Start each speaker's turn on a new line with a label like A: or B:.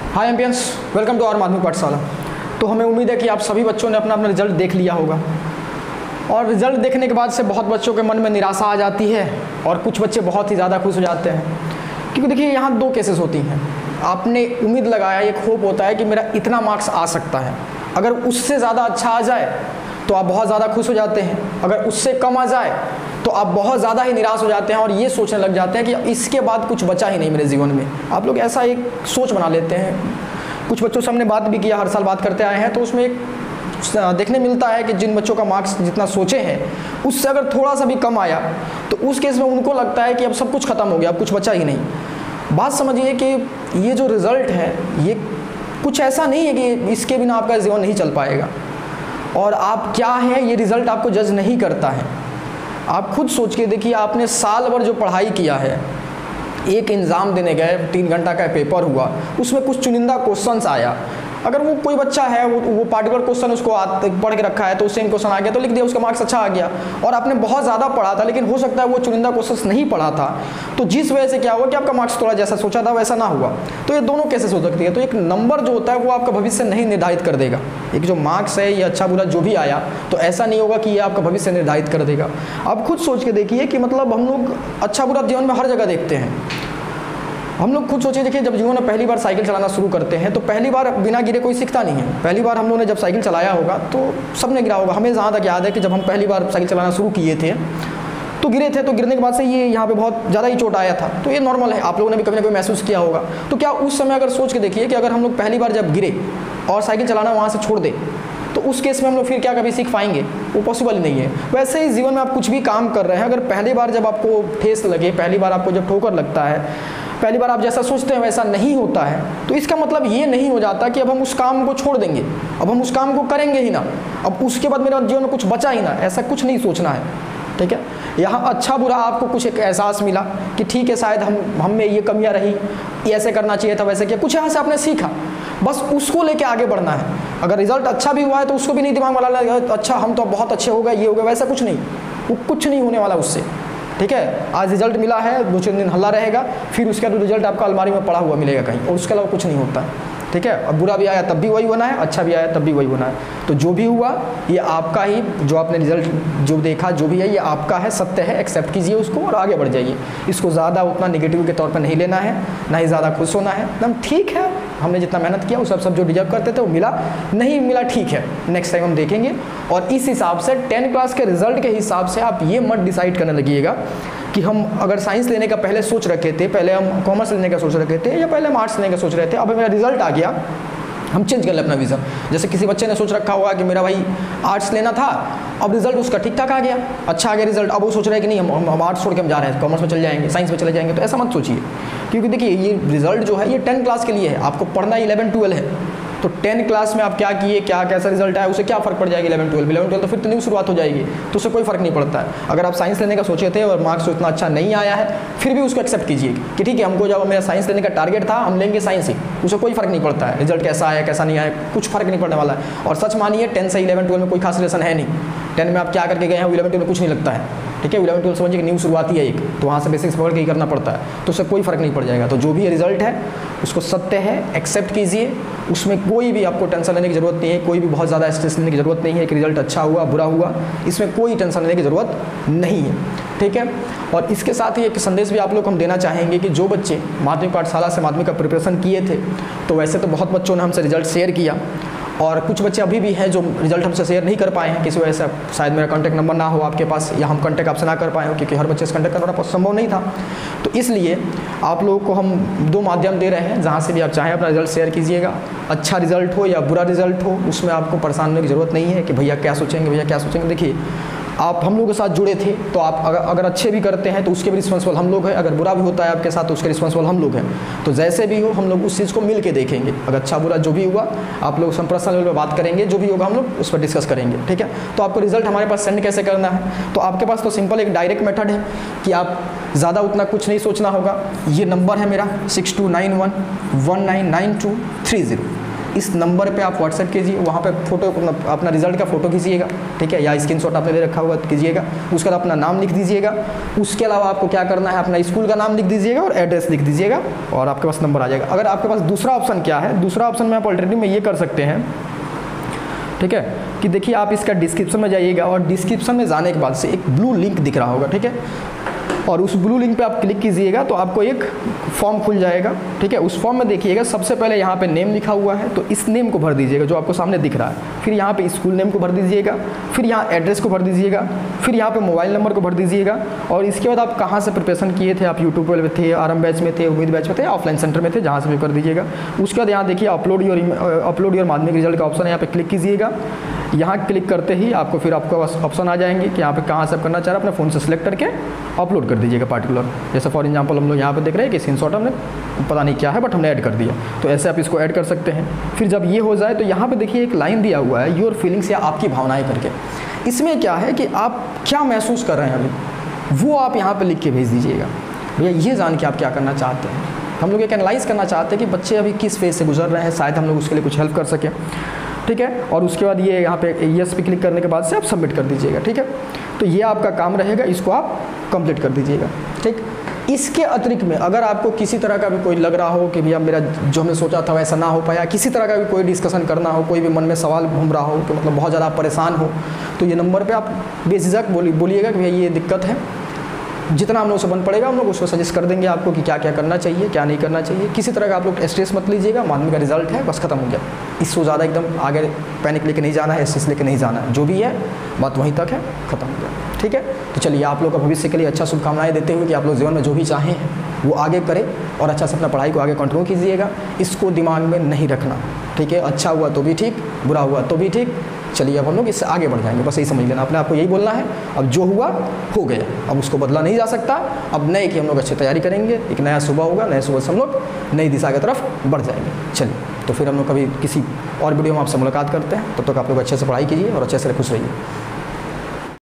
A: Hi एम्पियंस, welcome to our माध्यमिक पाठशाला। तो हमें उम्मीद है कि आप सभी बच्चों ने अपना अपना रिजल्ट देख लिया होगा और रिजल्ट देखने के बाद से बहुत बच्चों के मन में निराशा आ जाती है और कुछ बच्चे बहुत ही ज़्यादा खुश हो जाते हैं। क्योंकि देखिए यहाँ दो केसेस होती हैं। आपने उम्मीद लगाया, एक होप होता है कि मेरा इतना मार्क्स आ सकता है, अगर उससे ज़्यादा अच्छा आ जाए तो आप बहुत ज़्यादा खुश हो जाते हैं, अगर उससे कम आ जाए तो आप बहुत ज़्यादा ही निराश हो जाते हैं और ये सोचने लग जाते हैं कि इसके बाद कुछ बचा ही नहीं मेरे जीवन में। आप लोग ऐसा एक सोच बना लेते हैं। कुछ बच्चों से हमने बात भी किया, हर साल बात करते आए हैं, तो उसमें एक देखने मिलता है कि जिन बच्चों का मार्क्स जितना सोचे हैं उससे अगर थोड़ा सा भी कम आया तो उस केस में उनको लगता है कि अब सब कुछ खत्म हो गया, अब कुछ बचा ही नहीं। बात समझिए कि ये जो रिज़ल्ट है ये कुछ ऐसा नहीं है कि इसके बिना आपका जीवन नहीं चल पाएगा और आप क्या है ये रिज़ल्ट आपको जज नहीं करता है। आप खुद सोच के देखिए, आपने साल भर जो पढ़ाई किया है, एक एग्ज़ाम देने गए, 3 घंटा का पेपर हुआ, उसमें कुछ चुनिंदा क्वेश्चंस आया, अगर वो कोई बच्चा है वो पार्टिकुलर क्वेश्चन उसको पढ़ के रखा है तो सेम क्वेश्चन आ गया तो लिख दिया, उसका मार्क्स अच्छा आ गया। और आपने बहुत ज़्यादा पढ़ा था लेकिन हो सकता है वो चुनिंदा क्वेश्चन नहीं पढ़ा था, तो जिस वजह से क्या हुआ कि आपका मार्क्स थोड़ा जैसा सोचा था वैसा ना हुआ। तो ये दोनों केसेस हो सकती है। तो एक नंबर जो होता है वो आपका भविष्य नहीं निर्धारित कर देगा। एक जो मार्क्स है ये अच्छा बुरा जो भी आया तो ऐसा नहीं होगा कि ये आपका भविष्य निर्धारित कर देगा। आप खुद सोच के देखिए कि मतलब हम लोग अच्छा बुरा जीवन में हर जगह देखते हैं। हम लोग खुद सोचिए, देखिए जब जीवन में पहली बार साइकिल चलाना शुरू करते हैं तो पहली बार बिना गिरे कोई सीखता नहीं है। पहली बार हम लोगों ने जब साइकिल चलाया होगा तो सबने गिरा होगा। हमें जहाँ तक याद है कि जब हम पहली बार साइकिल चलाना शुरू किए थे तो गिरे थे, तो गिरने के बाद से ये यहाँ पे बहुत ज़्यादा ही चोट आया था। तो ये नॉर्मल है, आप लोगों ने भी कभी ना कभी महसूस किया होगा। तो क्या उस समय अगर सोच के देखिए कि अगर हम लोग पहली बार जब गिरे और साइकिल चलाना वहाँ से छोड़ दें तो उस केस में हम लोग फिर क्या कभी सीख पाएंगे? वो पॉसिबल ही नहीं है। वैसे ही जीवन में आप कुछ भी काम कर रहे हैं, अगर पहली बार जब आपको ठेस लगे, पहली बार आपको जब ठोकर लगता है, पहली बार आप जैसा सोचते हैं वैसा नहीं होता है, तो इसका मतलब ये नहीं हो जाता कि अब हम उस काम को छोड़ देंगे, अब हम उस काम को करेंगे ही ना, अब उसके बाद मेरा जीवन में कुछ बचा ही ना। ऐसा कुछ नहीं सोचना है, ठीक है। यहाँ अच्छा बुरा आपको कुछ एक एहसास मिला कि ठीक है शायद हम में ये कमियाँ रही, ये ऐसे करना चाहिए था, वैसे किया, कुछ यहाँ से आपने सीखा, बस उसको लेके आगे बढ़ना है। अगर रिजल्ट अच्छा भी हुआ है तो उसको भी नहीं दिमाग में डालना अच्छा हम तो बहुत अच्छे हो गए, ये हो गया, वैसा कुछ नहीं, वो कुछ नहीं होने वाला उससे, ठीक है। आज रिजल्ट मिला है, 2-3 दिन हल्ला रहेगा, फिर उसके बाद रिजल्ट आपका अलमारी में पड़ा हुआ मिलेगा कहीं, और उसके अलावा कुछ नहीं होता है, ठीक है। अब बुरा भी आया तब भी वही होना है, अच्छा भी आया तब भी वही होना है। तो जो भी हुआ ये आपका ही, जो आपने रिजल्ट जो देखा जो भी है ये आपका है, सत्य है, एक्सेप्ट कीजिए उसको और आगे बढ़ जाइए। इसको ज़्यादा उतना नेगेटिव के तौर पर नहीं लेना है, ना ही ज़्यादा खुश होना है। एकदम ठीक है, हमने जितना मेहनत किया वो सब जो डिजर्व करते थे वो मिला, नहीं मिला ठीक है, नेक्स्ट टाइम हम देखेंगे। और इस हिसाब से 10 क्लास के रिजल्ट के हिसाब से आप ये मत डिसाइड करने लगिएगा कि हम अगर साइंस लेने का पहले सोच रखे थे, पहले हम कॉमर्स लेने का सोच रखे थे या पहले हम आर्ट्स लेने का सोच रहे थे, अब मेरा रिजल्ट आ गया हम चेंज कर ले अपना विज़न। जैसे किसी बच्चे ने सोच रखा होगा कि मेरा भाई आर्ट्स लेना था, अब रिजल्ट उसका ठीक ठाक आ गया, अच्छा आ गया रिजल्ट, अब वो सोच रहा है कि नहीं हम आर्ट्स छोड़ के हम जा रहे हैं, कॉमर्स में चले जाएंगे, साइंस में चले जाएंगे। तो ऐसा मत सोचिए, क्योंकि देखिए ये रिजल्ट जो है ये 10 क्लास के लिए है, आपको पढ़ना 11-12 है। तो 10 क्लास में आप क्या किए, क्या कैसा रिजल्ट आया, उसे क्या फ़र्क पड़ जाएगी 11-12 तो फिर तो न्यू शुरुआत हो जाएगी, तो उससे कोई फ़र्क नहीं पड़ता है। अगर आप साइंस लेने का सोचे थे और मार्क्स उतना अच्छा नहीं आया है, फिर भी उसको एक्सेप्ट कीजिए कि ठीक है हमको जब मेरा साइंस लेने का टारगेट था हम लेंगे साइंस ही, उसे कोई फ़र्क नहीं पड़ता है रिजल्ट कैसा आया कैसा नहीं आया, कुछ फ़र्क नहीं पड़ने वाला है। और सच मानिए 10 से 11-12 में कोई खास रिलेशन है नहीं। 10 में आप क्या करके गए हैं 11-12 में कुछ नहीं लगता है, ठीक है। 11-12 समझिए कि न्यू शुरुआती है एक, तो वहाँ से बेसिक्स पकड़ के ही करना पड़ता है, तो उससे कोई फ़र्क नहीं पड़ जाएगा। तो जो भी रिजल्ट है उसको सत्य है, एक्सेप्ट कीजिए, उसमें कोई भी आपको टेंशन लेने की ज़रूरत नहीं है, कोई भी बहुत ज़्यादा स्ट्रेस लेने की ज़रूरत नहीं है कि रिजल्ट अच्छा हुआ बुरा हुआ, इसमें कोई टेंशन लेने की ज़रूरत नहीं है, ठीक है। और इसके साथ ही एक संदेश भी आप लोग को हम देना चाहेंगे कि जो बच्चे माध्यमिक पाठशाला से माध्यमिक का प्रिपरेशन किए थे, तो वैसे तो बहुत बच्चों ने हमसे रिजल्ट शेयर किया और कुछ बच्चे अभी भी हैं जो रिजल्ट हमसे शेयर नहीं कर पाए हैं, किसी वजह से शायद मेरा कॉन्टैक्ट नंबर ना हो आपके पास या हम कॉन्टैक्ट आपसे ना कर पाए हो, क्योंकि हर बच्चे से कॉन्टैक्ट करना संभव नहीं था। तो इसलिए आप लोगों को हम 2 माध्यम दे रहे हैं, जहाँ से भी आप चाहें अपना रिजल्ट शेयर कीजिएगा। अच्छा रिजल्ट हो या बुरा रिजल्ट हो उसमें आपको परेशान होने की ज़रूरत नहीं है कि भैया क्या सोचेंगे, भैया क्या सोचेंगे। देखिए आप हम लोगों के साथ जुड़े थे तो आप अगर अच्छे भी करते हैं तो उसके भी रिस्पॉन्सिबल हम लोग हैं, अगर बुरा भी होता है आपके साथ तो उसके रिस्पॉन्सिबल हम लोग हैं। तो जैसे भी हो हम लोग उस चीज़ को मिल के देखेंगे, अगर अच्छा बुरा जो भी हुआ आप लोग पर्सनल लेवल पर बात करेंगे, जो भी होगा हम लोग उस पर डिस्कस करेंगे, ठीक है। तो आपको रिजल्ट हमारे पास सेंड कैसे करना है, तो आपके पास तो सिंपल एक डायरेक्ट मेथड है कि आप ज़्यादा उतना कुछ नहीं सोचना होगा। ये नंबर है मेरा 6291199230, इस नंबर पे आप व्हाट्सएप कीजिए, वहाँ पे फ़ोटो अपना रिजल्ट का फ़ोटो खींचिएगा, ठीक है, या स्क्रीनशॉट आपने ले रखा हुआ कीजिएगा। उसके बाद अपना नाम लिख दीजिएगा। उसके अलावा आपको क्या करना है, अपना स्कूल का नाम लिख दीजिएगा और एड्रेस लिख दीजिएगा और आपके पास नंबर आ जाएगा। अगर आपके पास दूसरा ऑप्शन क्या है, दूसरा ऑप्शन में आप ऑल्टरनेटिव में ये कर सकते हैं, ठीक है, कि देखिए आप इसका डिस्क्रिप्शन में जाइएगा और डिस्क्रिप्शन में जाने के बाद से एक ब्लू लिंक दिख रहा होगा, ठीक है, और उस ब्लू लिंक पे आप क्लिक कीजिएगा तो आपको एक फॉर्म खुल जाएगा, ठीक है। उस फॉर्म में देखिएगा सबसे पहले यहाँ पे नेम लिखा हुआ है, तो इस नेम को भर दीजिएगा जो आपको सामने दिख रहा है। फिर यहाँ पे स्कूल नेम को भर दीजिएगा, फिर यहाँ एड्रेस को भर दीजिएगा, फिर यहाँ पे मोबाइल नंबर को भर दीजिएगा और इसके बाद आप कहाँ से प्रिपरेशन किए थे, आप यूट्यूब पे थे, आरएम बैच में थे, उम्मीद बैच में थे, ऑफलाइन सेंटर में थे, जहाँ से भी कर दीजिएगा। उसके बाद यहाँ देखिए अपलोड योर माध्यमिक रिजल्ट का ऑप्शन है, यहाँ पे क्लिक कीजिएगा। यहाँ क्लिक करते ही आपको फिर आपको ऑप्शन आ जाएंगे कि यहाँ पे कहाँ से आप करना चाह रहे हैं, अपने फ़ोन से सिलेक्ट करके अपलोड कर दीजिएगा पर्टिकुलर। जैसे फॉर एग्जांपल हम लोग यहाँ पे देख रहे हैं कि स्क्रीनशॉट हमने पता नहीं क्या है बट हमने ऐड कर दिया, तो ऐसे आप इसको ऐड कर सकते हैं। फिर जब ये हो जाए तो यहाँ पे देखिए एक लाइन दिया हुआ है योर फीलिंग्स या आपकी भावनाएं करके। इसमें क्या है कि आप क्या महसूस कर रहे हैं अभी, वो आप यहाँ पर लिख के भेज दीजिएगा। भैया ये जान के आप क्या करना चाहते हैं, हम लोग एक एनालाइज़ करना चाहते हैं कि बच्चे अभी किस फेज से गुजर रहे हैं, शायद हम लोग उसके लिए कुछ हेल्प कर सकें, ठीक है। और उसके बाद ये यहाँ पे यस पे क्लिक करने के बाद से आप सबमिट कर दीजिएगा, ठीक है। तो ये आपका काम रहेगा, इसको आप कंप्लीट कर दीजिएगा, ठीक। इसके अतिरिक्त में अगर आपको किसी तरह का भी कोई लग रहा हो कि भैया मेरा जो हमने सोचा था वैसा ना हो पाया, किसी तरह का भी कोई डिस्कशन करना हो, कोई भी मन में सवाल घूम रहा हो कि मतलब बहुत ज़्यादा परेशान हो, तो ये नंबर पर आप बेझिझक बोलिएगा कि भैया ये दिक्कत है। जितना हम लोग से बन पड़ेगा हम लोग उसको सजेस्ट कर देंगे आपको कि क्या क्या करना चाहिए, क्या नहीं करना चाहिए। किसी तरह का आप लोग स्ट्रेस मत लीजिएगा, माध्यमिक का रिजल्ट है, बस खत्म हो गया। इससे ज़्यादा एकदम आगे पैनिक लेके नहीं जाना है, स्ट्रेस लेके नहीं जाना है, जो भी है बात वहीं तक है, खत्म हो गया, ठीक है। तो चलिए आप लोग का भविष्य के लिए अच्छा शुभकामनाएं देते हुए कि आप लोग जीवन में जो भी चाहें वो आगे करें और अच्छा से अपना पढ़ाई को आगे कंट्रोल कीजिएगा। इसको दिमाग में नहीं रखना, ठीक है। अच्छा हुआ तो भी ठीक, बुरा हुआ तो भी ठीक, चलिए अब हम लोग इससे आगे बढ़ जाएंगे, बस यही समझ लेना। अपने आपको यही बोलना है, अब जो हुआ हो गया, अब उसको बदला नहीं जा सकता। अब नए की हम लोग अच्छी तैयारी करेंगे, एक नया सुबह होगा, नए सुबह से हम लोग नई दिशा की तरफ बढ़ जाएंगे। चलिए तो फिर हम लोग कभी किसी और वीडियो में आपसे मुलाकात करते हैं, तब तक आप लोग अच्छे से पढ़ाई कीजिए और अच्छे से खुश रहिए।